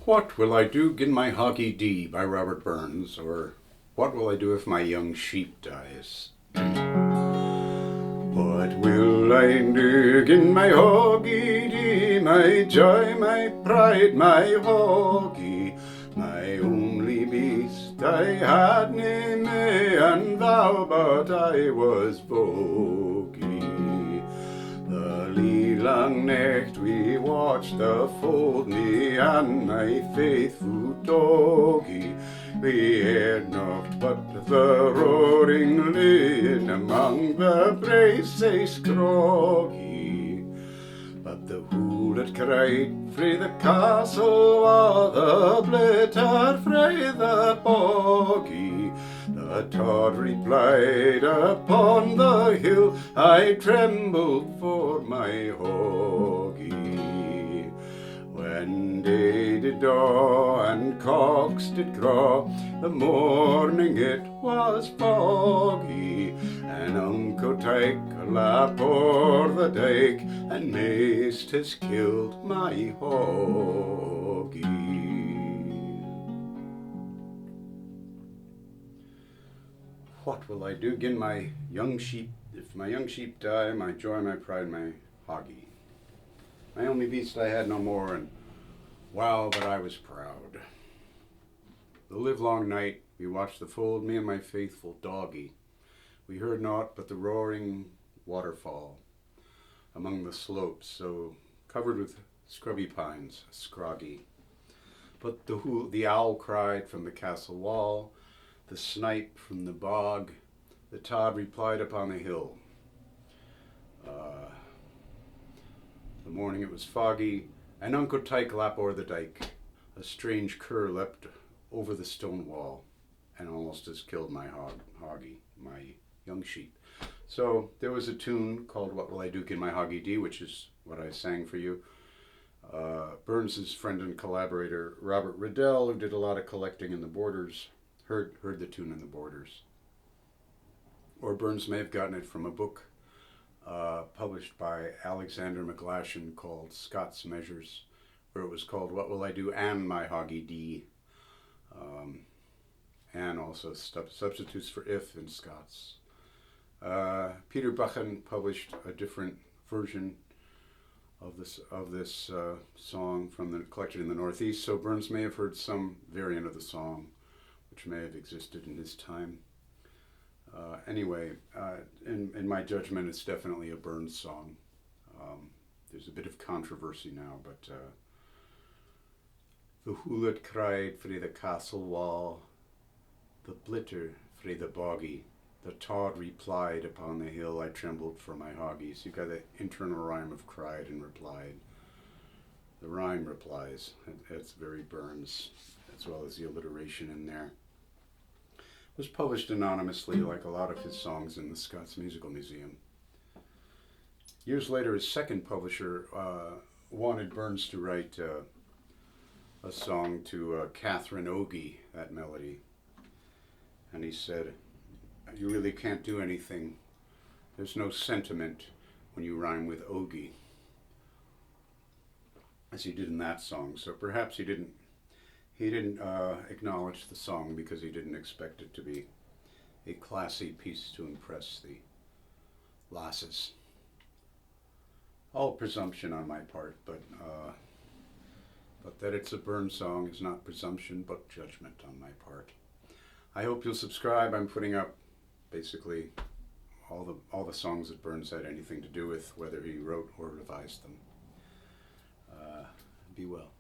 What will I do gin my Hoggie dee by Robert Burns, or what will I do if my young sheep dies? What will I do gin my Hoggie dee, my joy, my pride, my Hoggie, my only beast I had nae may and thou, but I was vogie. The livelong nicht we watched the fold, me and my faithfu doggie. We heard naught but the roaring linn among the braes, say scroggie. But the houlet cried frae the castle wall, the blitter frae the boggie. The tod replied upon the hill, I trembled for my Hoggie. When day did daw and cocks did craw, the morning it was foggy, and unco tyke lap o'er the dyke, and maist has killed my Hoggie. What will I do gin my young sheep, if my young sheep die, my joy, my pride, my Hoggie? My only beast I had no more, and wow, but I was proud. The livelong night we watched the fold, me and my faithful doggie. We heard naught but the roaring waterfall among the slopes, so covered with scrubby pines, scroggie. But the owl cried from the castle wall, the snipe from the bog, the tod replied upon the hill. The morning it was foggy, and unco tyke lap o'er the dyke. A strange cur leapt over the stone wall, and almost has killed my Hoggie, my young sheep. So there was a tune called What Will I Do Gin My Hoggie Dee, which is what I sang for you. Burns's friend and collaborator Robert Riddell, who did a lot of collecting in the Borders, heard the tune in the Borders. Or Burns may have gotten it from a book published by Alexander McGlashan called Scott's Measures, where it was called What Will I Do and My Hoggie Dee, and also substitutes for if in Scots. Peter Buchan published a different version of this song from the collection in the Northeast, so Burns may have heard some variant of the song, which may have existed in his time. Anyway, in my judgment, it's definitely a Burns song. There's a bit of controversy now, but the houlet cried frae the castle wall, the blitter frae the boggie, the tod replied upon the hill, I trembled for my Hoggie. So you've got the internal rhyme of cried and replied. The rhyme replies. It's very Burns, as well as the alliteration in there. Was published anonymously, like a lot of his songs, in the Scots Musical Museum. Years later, his second publisher wanted Burns to write a song to Catherine Ogie, that melody. And he said, you really can't do anything. There's no sentiment when you rhyme with Ogie, as he did in that song. So perhaps he didn't acknowledge the song because he didn't expect it to be a classy piece to impress the lasses. All presumption on my part, but that it's a Burns song is not presumption, but judgment on my part. I hope you'll subscribe. I'm putting up basically all the songs that Burns had anything to do with, whether he wrote or revised them. Be well.